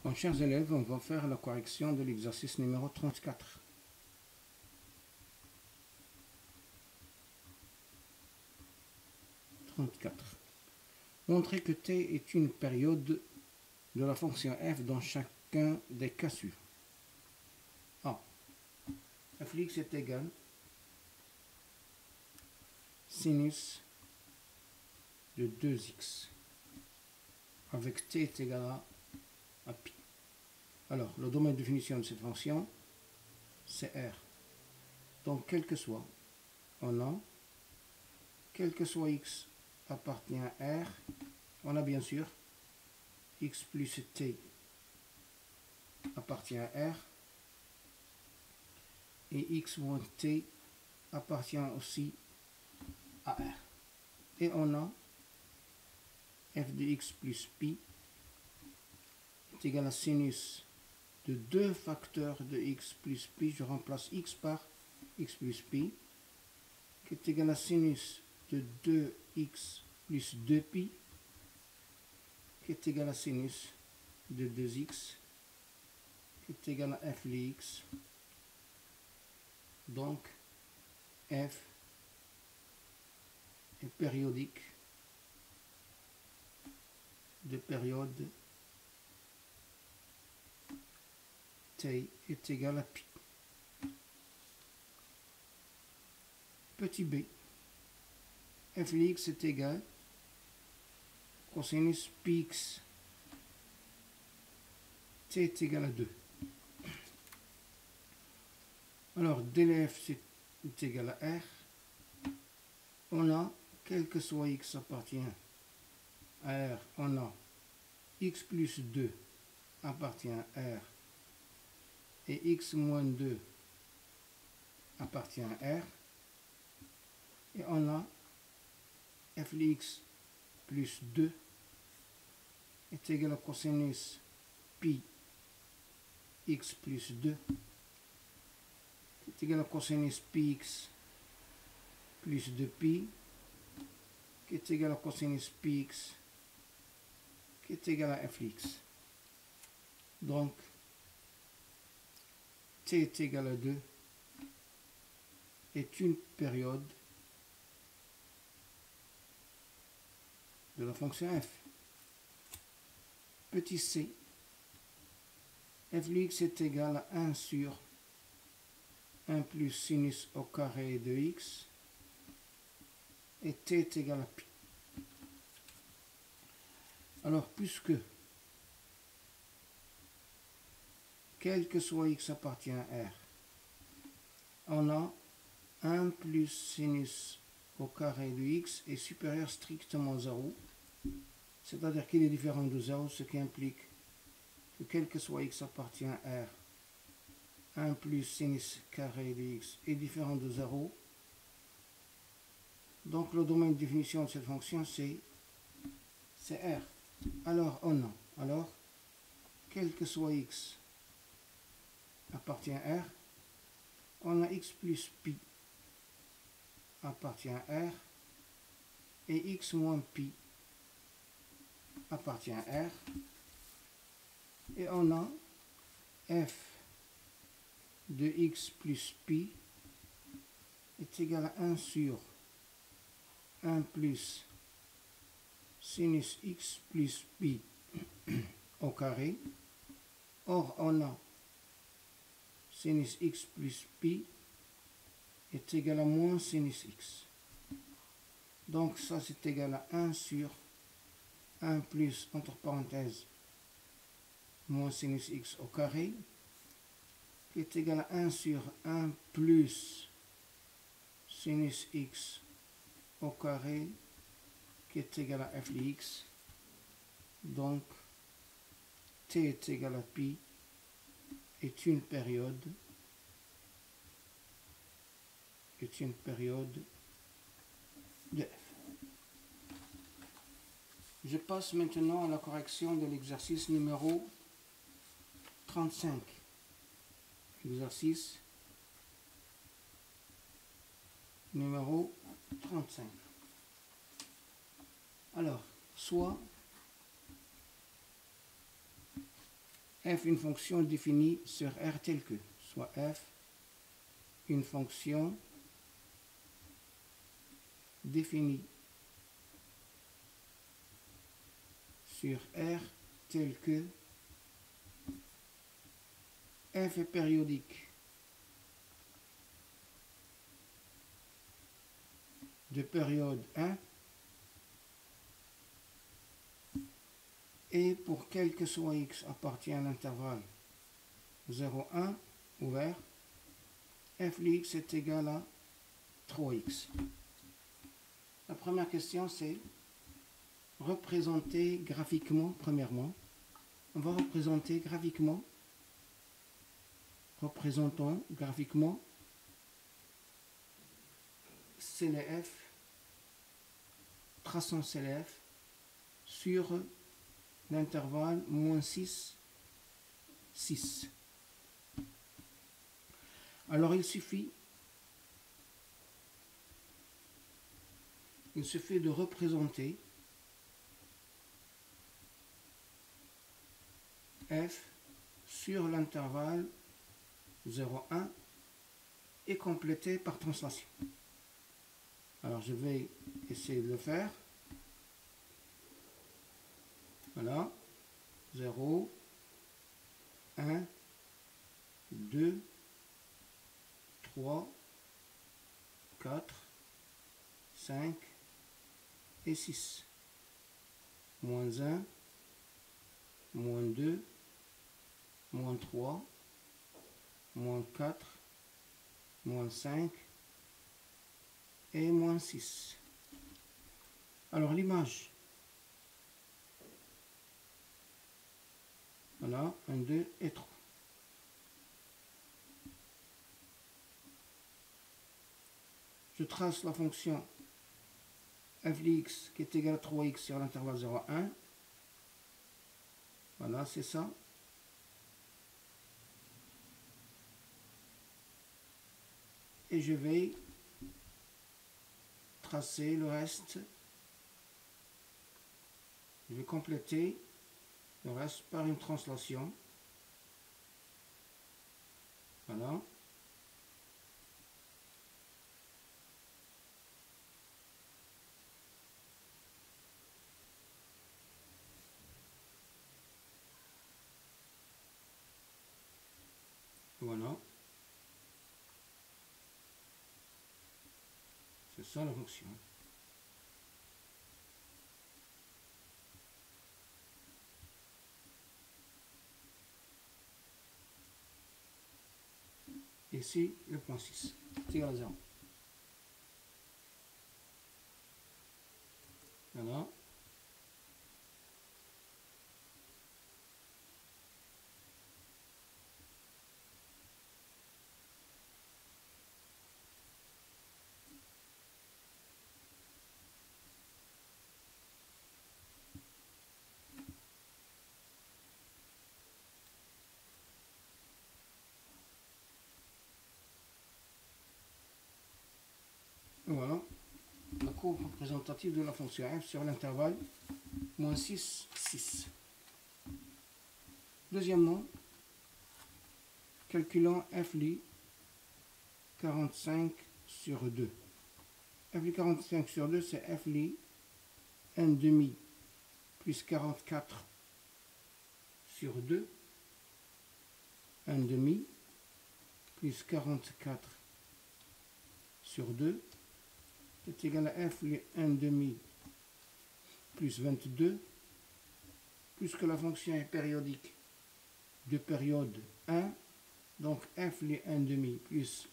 Bon, chers élèves, on va faire la correction de l'exercice numéro 34. Montrer que t est une période de la fonction f dans chacun des cas suivants. A. f de x est égal sinus de 2x avec t est égal à pi. Alors, le domaine de définition de cette fonction, c'est R. Donc, quel que soit, on a, quel que soit x appartient à R, on a bien sûr x plus t appartient à R, et x moins t appartient aussi à R. Et on a f de x plus pi est égal à sinus de 2 facteurs de x plus pi, je remplace x par x plus pi, qui est égal à sinus de 2x plus 2pi, qui est égal à sinus de 2x, qui est égal à f de x. Donc, f est périodique de période t est égal à pi. Petit b, f de x est égal cosinus pi x, t est égal à 2. Alors, df est égal à r. On a, quel que soit x appartient à r, on a x plus 2 appartient à r et x moins 2 appartient à R. Et on a f de x plus 2 est égal à cosinus pi x plus 2 est égal à cosinus pi x plus 2pi qui est égal à cosinus pi x qui est égal à f de x. Donc, t est égal à 2 est une période de la fonction f. Petit c, f de x est égal à 1 sur 1 plus sinus au carré de x et t est égal à pi. Alors, puisque quel que soit x appartient à R, on a 1 plus sinus au carré de x est supérieur strictement à 0, c'est-à-dire qu'il est différent de 0, ce qui implique que quel que soit x appartient à R, 1 plus sinus carré de x est différent de 0. Donc le domaine de définition de cette fonction c'est R. Alors on a, quel que soit x appartient à R, on a x plus pi appartient à R et x moins pi appartient à R. Et on a f de x plus pi est égal à 1 sur 1 plus sinus x plus pi au carré. Or, on a sinus x plus pi est égal à moins sinus x. Donc, ça, c'est égal à 1 sur 1 plus, entre parenthèses, moins sinus x au carré, qui est égal à 1 sur 1 plus sinus x au carré, qui est égal à f de x. Donc, t est égal à pi est une période de f. Je passe maintenant à la correction de l'exercice numéro 35. Exercice numéro 35. Alors, soit f une fonction définie sur R telle que, soit f une fonction définie sur R telle que f est périodique de période 1 et pour quel que soit x appartient à l'intervalle 0, 1 ouvert, f de x est égal à 3x. La première question c'est représenter graphiquement, premièrement, on va représenter graphiquement, représentons graphiquement CLF, traçons CLF sur l'intervalle moins 6, 6. Alors il suffit de représenter f sur l'intervalle 0, 1 et compléter par translation. Alors je vais essayer de le faire. Voilà. 0, 1, 2, 3, 4, 5 et 6. Moins 1, moins 2, moins 3, moins 4, moins 5 et moins 6. Alors l'image, voilà, 1, 2 et 3. Je trace la fonction f de x qui est égale à 3x sur l'intervalle 0, 1. Voilà, c'est ça. Et je vais tracer le reste. Je vais compléter le reste par une translation. Voilà. Voilà. C'est ça la fonction. Ici, le point 6. C'est égal à 0. Voilà. Voilà la courbe représentative de la fonction f sur l'intervalle moins 6, 6. Deuxièmement, calculons f de 45 sur 2. f de 45 sur 2, c'est f de 1 demi plus 44 sur 2. 1 demi plus 44 sur 2 est égal à f de 1 demi plus 22, puisque la fonction est périodique de période 1, donc f de 1 demi plus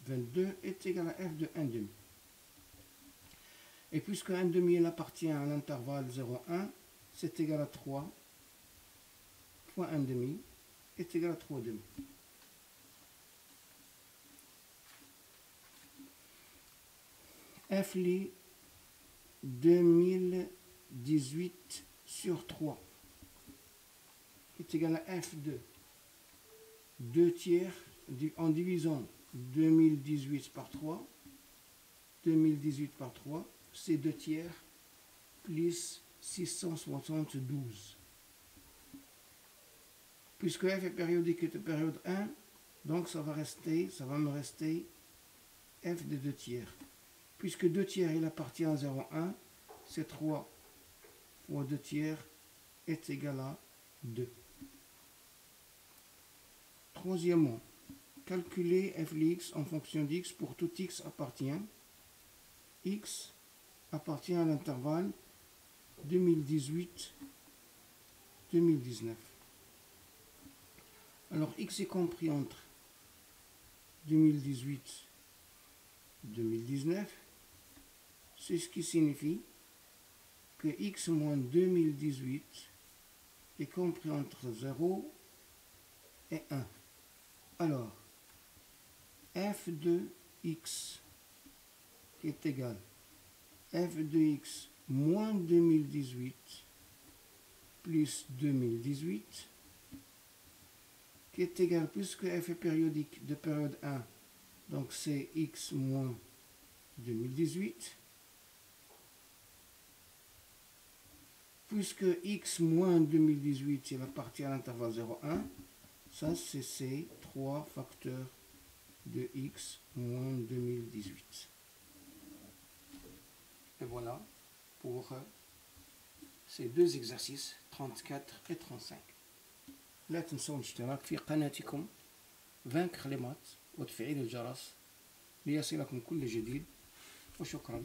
22 est égal à f de 1 demi. Et puisque 1 demi il appartient à l'intervalle 0,1, c'est égal à 3 fois 1 demi est égal à 3 demi. F de 2018 sur 3 est égal à f de 2 tiers en divisant 2018 par 3. 2018 par 3, c'est 2 tiers plus 672 Puisque f est périodique et de période 1, donc ça va me rester f de 2 tiers. Puisque 2 tiers il appartient à 0,1, c'est 3 fois 2 tiers est égal à 2. Troisièmement, calculer f de x en fonction d'x pour tout x appartient à l'intervalle 2018-2019. Alors x est compris entre 2018 et 2019, c'est ce qui signifie que x moins 2018 est compris entre 0 et 1. Alors, f de x qui est égal f de x moins 2018 plus 2018 qui est égal, puisque f est périodique de période 1, donc c'est x moins 2018, puisque x moins 2018 il appartient à l'intervalle 0,1, ça c'est ces 3 facteurs de x moins 2018. Et voilà pour ces deux exercices 34 et 35. لا تنسوا الاشتراك في قناتكم vaincre les maths وتفعيل الجرس ليصلكم كل جديد وشكرا.